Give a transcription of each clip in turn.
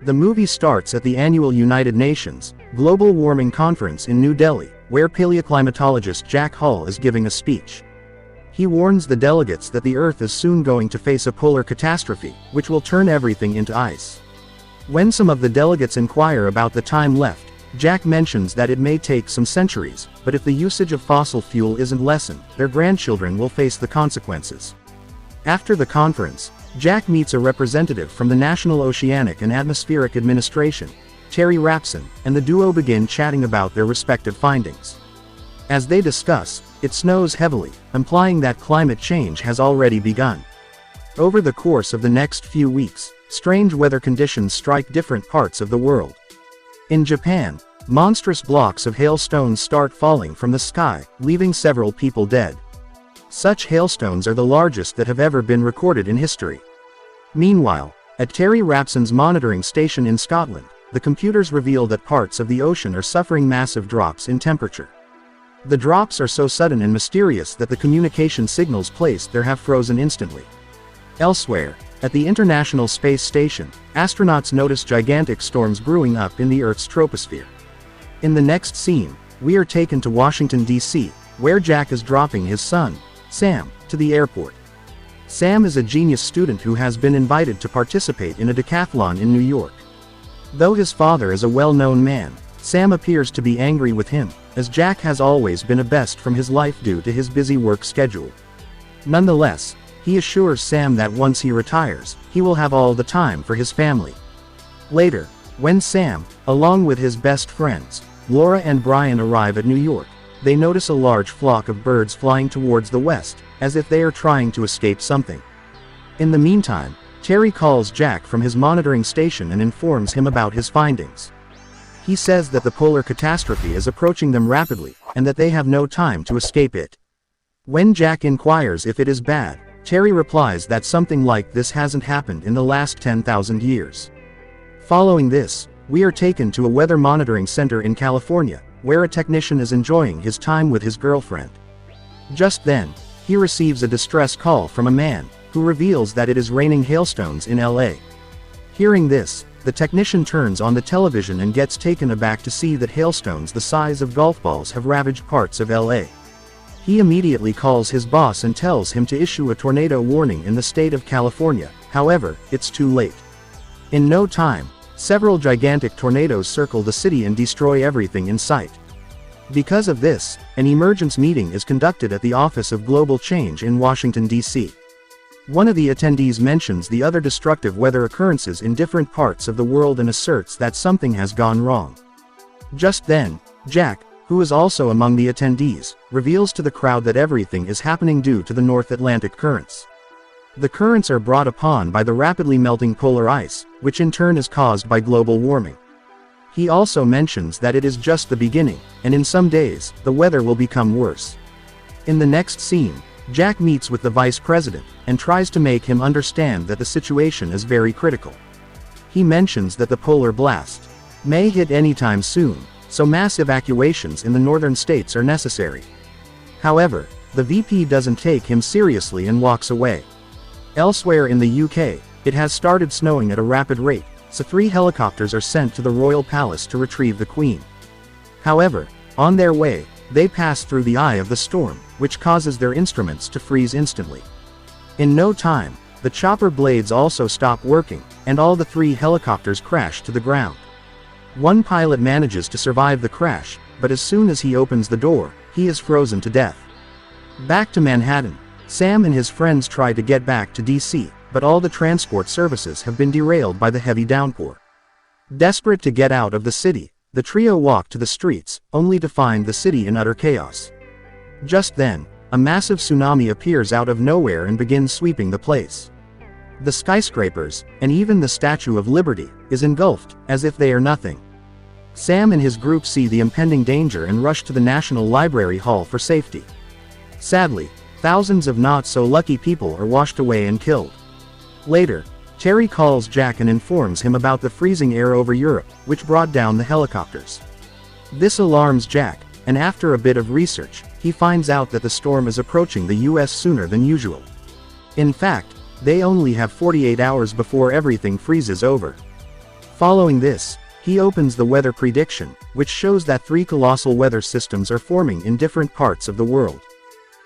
The movie starts at the annual United Nations Global Warming Conference in New Delhi, where paleoclimatologist Jack Hall is giving a speech. He warns the delegates that the Earth is soon going to face a polar catastrophe, which will turn everything into ice. When some of the delegates inquire about the time left, Jack mentions that it may take some centuries, but if the usage of fossil fuel isn't lessened, their grandchildren will face the consequences. After the conference, Jack meets a representative from the National Oceanic and Atmospheric Administration, Terry Rapson, and the duo begin chatting about their respective findings. As they discuss, it snows heavily, implying that climate change has already begun. Over the course of the next few weeks, strange weather conditions strike different parts of the world. In Japan, monstrous blocks of hailstones start falling from the sky, leaving several people dead. Such hailstones are the largest that have ever been recorded in history. Meanwhile, at Terry Rapson's monitoring station in Scotland, the computers reveal that parts of the ocean are suffering massive drops in temperature. The drops are so sudden and mysterious that the communication signals placed there have frozen instantly. Elsewhere, at the International Space Station, astronauts notice gigantic storms brewing up in the Earth's troposphere. In the next scene, we are taken to Washington, D.C., where Jack is dropping his son, Sam, to the airport. Sam is a genius student who has been invited to participate in a decathlon in New York. Though his father is a well-known man, Sam appears to be angry with him, as Jack has always been a best from his life due to his busy work schedule. Nonetheless, he assures Sam that once he retires, he will have all the time for his family. Later, when Sam, along with his best friends, Laura and Brian arrive at New York, they notice a large flock of birds flying towards the west, as if they are trying to escape something. In the meantime, Terry calls Jack from his monitoring station and informs him about his findings. He says that the polar catastrophe is approaching them rapidly, and that they have no time to escape it. When Jack inquires if it is bad, Terry replies that something like this hasn't happened in the last 10,000 years. Following this, we are taken to a weather monitoring center in California, where a technician is enjoying his time with his girlfriend. Just then, he receives a distress call from a man, who reveals that it is raining hailstones in LA. Hearing this, the technician turns on the television and gets taken aback to see that hailstones the size of golf balls have ravaged parts of LA. He immediately calls his boss and tells him to issue a tornado warning in the state of California. However, it's too late. In no time, several gigantic tornadoes circle the city and destroy everything in sight. Because of this, an emergency meeting is conducted at the Office of Global Change in Washington, D.C. One of the attendees mentions the other destructive weather occurrences in different parts of the world and asserts that something has gone wrong. Just then, Jack, who is also among the attendees, reveals to the crowd that everything is happening due to the North Atlantic currents. The currents are brought upon by the rapidly melting polar ice, which in turn is caused by global warming. He also mentions that it is just the beginning, and in some days, the weather will become worse. In the next scene, Jack meets with the vice president, and tries to make him understand that the situation is very critical. He mentions that the polar blast may hit anytime soon, so mass evacuations in the northern states are necessary. However, the VP doesn't take him seriously and walks away. Elsewhere in the UK, it has started snowing at a rapid rate, so 3 helicopters are sent to the royal palace to retrieve the Queen. However, on their way, they pass through the eye of the storm, which causes their instruments to freeze instantly. In no time, the chopper blades also stop working, and all the 3 helicopters crash to the ground. One pilot manages to survive the crash, but as soon as he opens the door, he is frozen to death. Back to Manhattan, Sam and his friends try to get back to DC, but all the transport services have been derailed by the heavy downpour. Desperate to get out of the city, the trio walk to the streets, only to find the city in utter chaos. Just then, a massive tsunami appears out of nowhere and begins sweeping the place. The skyscrapers, and even the Statue of Liberty, is engulfed, as if they are nothing. Sam and his group see the impending danger and rush to the National Library Hall for safety. Sadly, thousands of not-so-lucky people are washed away and killed. Later, Terry calls Jack and informs him about the freezing air over Europe, which brought down the helicopters. This alarms Jack, and after a bit of research, he finds out that the storm is approaching the US sooner than usual. In fact, they only have 48 hours before everything freezes over. Following this, he opens the weather prediction, which shows that 3 colossal weather systems are forming in different parts of the world.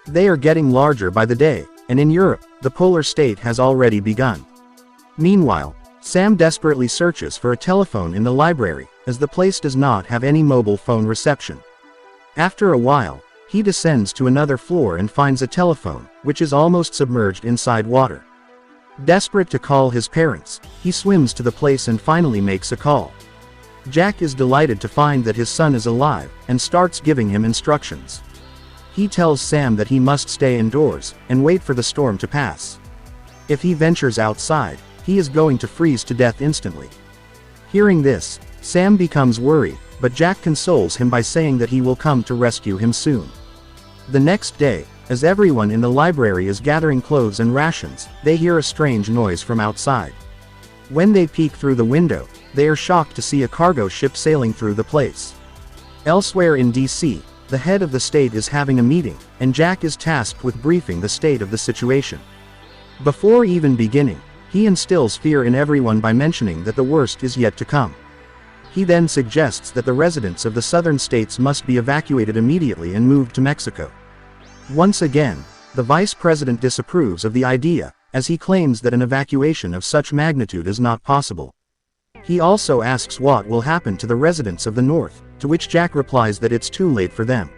They are getting larger by the day, and in Europe, the polar state has already begun. Meanwhile, Sam desperately searches for a telephone in the library, as the place does not have any mobile phone reception. After a while, he descends to another floor and finds a telephone, which is almost submerged inside water. Desperate to call his parents, he swims to the place and finally makes a call. Jack is delighted to find that his son is alive, and starts giving him instructions. He tells Sam that he must stay indoors, and wait for the storm to pass. If he ventures outside, he is going to freeze to death instantly. Hearing this, Sam becomes worried, but Jack consoles him by saying that he will come to rescue him soon. The next day, as everyone in the library is gathering clothes and rations, they hear a strange noise from outside. When they peek through the window, they are shocked to see a cargo ship sailing through the place. Elsewhere in DC, the head of the state is having a meeting, and Jack is tasked with briefing the state of the situation. Before even beginning, he instills fear in everyone by mentioning that the worst is yet to come. He then suggests that the residents of the southern states must be evacuated immediately and moved to Mexico. Once again, the vice president disapproves of the idea, as he claims that an evacuation of such magnitude is not possible. He also asks what will happen to the residents of the north, to which Jack replies that it's too late for them.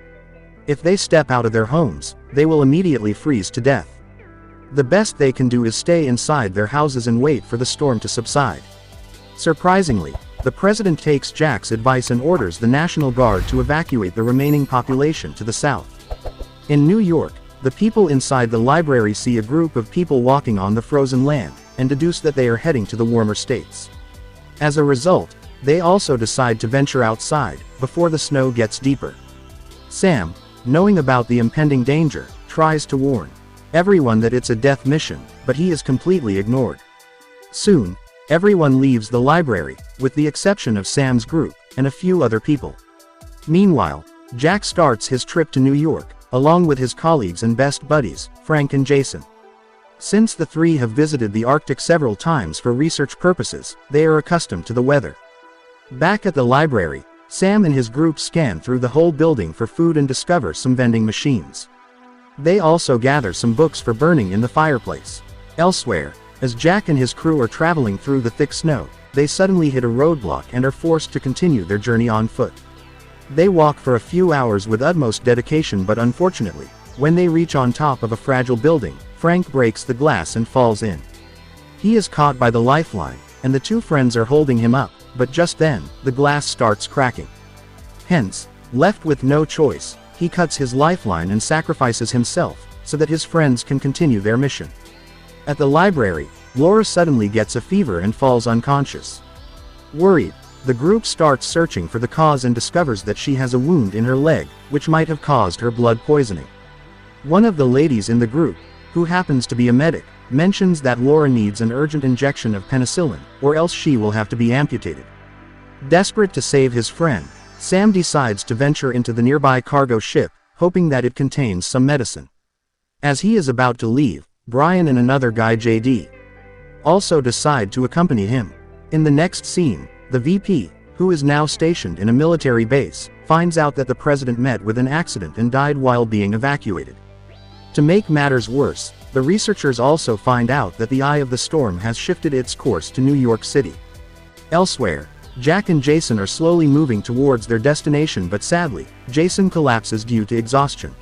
If they step out of their homes, they will immediately freeze to death. The best they can do is stay inside their houses and wait for the storm to subside. Surprisingly, the president takes Jack's advice and orders the National Guard to evacuate the remaining population to the south. In New York, the people inside the library see a group of people walking on the frozen land, and deduce that they are heading to the warmer states. As a result, they also decide to venture outside, before the snow gets deeper. Sam, knowing about the impending danger, tries to warn everyone that it's a death mission, but he is completely ignored. Soon, everyone leaves the library, with the exception of Sam's group, and a few other people. Meanwhile, Jack starts his trip to New York, along with his colleagues and best buddies, Frank and Jason. Since the three have visited the Arctic several times for research purposes, they are accustomed to the weather. Back at the library, Sam and his group scan through the whole building for food and discover some vending machines. They also gather some books for burning in the fireplace. Elsewhere, as Jack and his crew are traveling through the thick snow, they suddenly hit a roadblock and are forced to continue their journey on foot. They walk for a few hours with utmost dedication, but unfortunately, when they reach on top of a fragile building, Frank breaks the glass and falls in. He is caught by the lifeline, and the two friends are holding him up, but just then, the glass starts cracking. Hence, left with no choice, he cuts his lifeline and sacrifices himself, so that his friends can continue their mission. At the library, Laura suddenly gets a fever and falls unconscious. Worried, the group starts searching for the cause and discovers that she has a wound in her leg, which might have caused her blood poisoning. One of the ladies in the group, who happens to be a medic, mentions that Laura needs an urgent injection of penicillin, or else she will have to be amputated. Desperate to save his friend, Sam decides to venture into the nearby cargo ship, hoping that it contains some medicine. As he is about to leave, Brian and another guy, JD, also decide to accompany him. In the next scene, the VP, who is now stationed in a military base, finds out that the president met with an accident and died while being evacuated. To make matters worse, the researchers also find out that the eye of the storm has shifted its course to New York City. Elsewhere, Jack and Jason are slowly moving towards their destination, but sadly, Jason collapses due to exhaustion.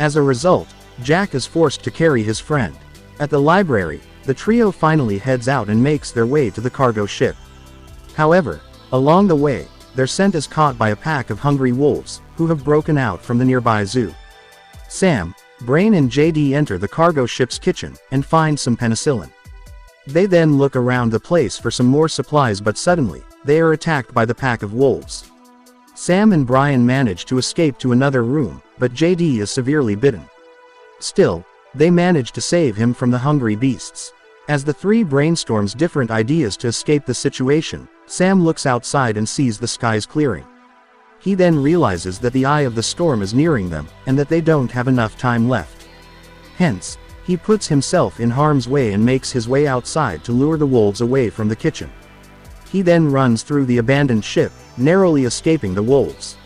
As a result, Jack is forced to carry his friend. At the library, the trio finally heads out and makes their way to the cargo ship. However, along the way, their scent is caught by a pack of hungry wolves, who have broken out from the nearby zoo. Sam, Brain and JD enter the cargo ship's kitchen, and find some penicillin. They then look around the place for some more supplies, but suddenly, they are attacked by the pack of wolves. Sam and Brian manage to escape to another room, but JD is severely bitten. Still, they manage to save him from the hungry beasts. As the three brainstorms different ideas to escape the situation, Sam looks outside and sees the skies clearing. He then realizes that the eye of the storm is nearing them, and that they don't have enough time left. Hence, he puts himself in harm's way and makes his way outside to lure the wolves away from the kitchen. He then runs through the abandoned ship, narrowly escaping the wolves.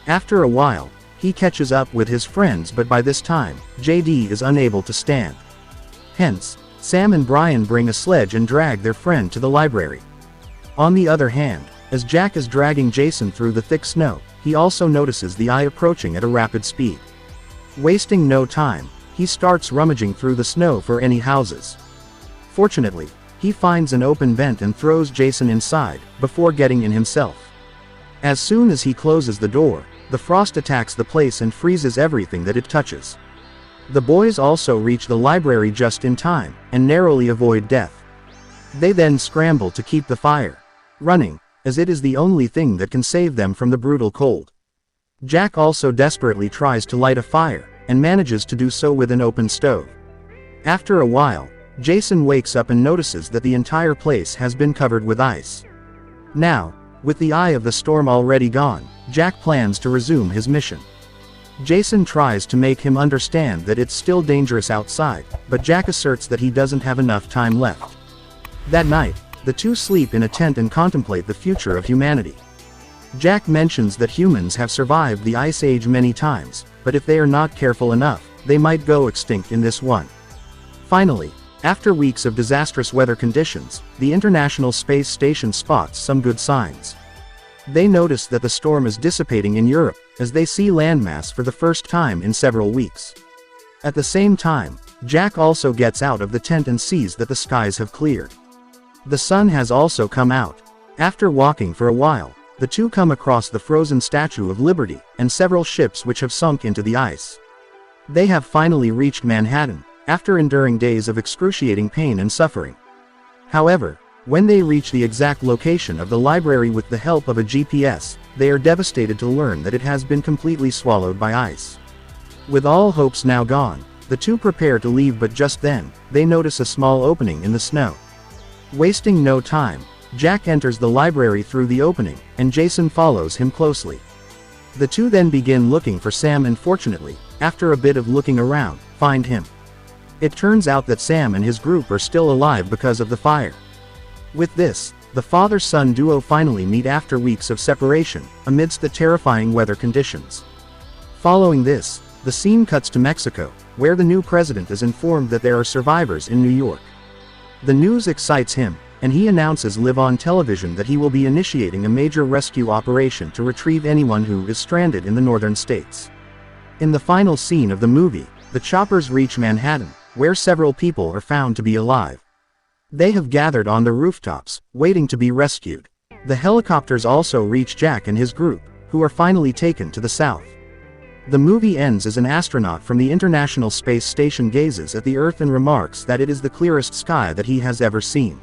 After a while, he catches up with his friends, but by this time, JD is unable to stand. Hence, Sam and Brian bring a sledge and drag their friend to the library. On the other hand, as Jack is dragging Jason through the thick snow, he also notices the eye approaching at a rapid speed. Wasting no time, he starts rummaging through the snow for any houses. Fortunately, he finds an open vent and throws Jason inside, before getting in himself. As soon as he closes the door, the frost attacks the place and freezes everything that it touches. The boys also reach the library just in time, and narrowly avoid death. They then scramble to keep the fire running, as it is the only thing that can save them from the brutal cold. Jack also desperately tries to light a fire, and manages to do so with an open stove. After a while, Jason wakes up and notices that the entire place has been covered with ice. Now, with the eye of the storm already gone, Jack plans to resume his mission. Jason tries to make him understand that it's still dangerous outside, but Jack asserts that he doesn't have enough time left. That night, the two sleep in a tent and contemplate the future of humanity. Jack mentions that humans have survived the Ice Age many times, but if they are not careful enough, they might go extinct in this one. Finally, after weeks of disastrous weather conditions, the International Space Station spots some good signs. They notice that the storm is dissipating in Europe, as they see landmass for the first time in several weeks. At the same time, Jack also gets out of the tent and sees that the skies have cleared. The sun has also come out. After walking for a while, the two come across the frozen Statue of Liberty, and several ships which have sunk into the ice. They have finally reached Manhattan, after enduring days of excruciating pain and suffering. However, when they reach the exact location of the library with the help of a GPS, they are devastated to learn that it has been completely swallowed by ice. With all hopes now gone, the two prepare to leave, but just then, they notice a small opening in the snow. Wasting no time, Jack enters the library through the opening, and Jason follows him closely. The two then begin looking for Sam and fortunately, after a bit of looking around, find him. It turns out that Sam and his group are still alive because of the fire. With this, the father-son duo finally meet after weeks of separation, amidst the terrifying weather conditions. Following this, the scene cuts to Mexico, where the new president is informed that there are survivors in New York. The news excites him, and he announces live on television that he will be initiating a major rescue operation to retrieve anyone who is stranded in the northern states. In the final scene of the movie, the choppers reach Manhattan, where several people are found to be alive. They have gathered on the rooftops, waiting to be rescued. The helicopters also reach Jack and his group, who are finally taken to the south. The movie ends as an astronaut from the International Space Station gazes at the Earth and remarks that it is the clearest sky that he has ever seen.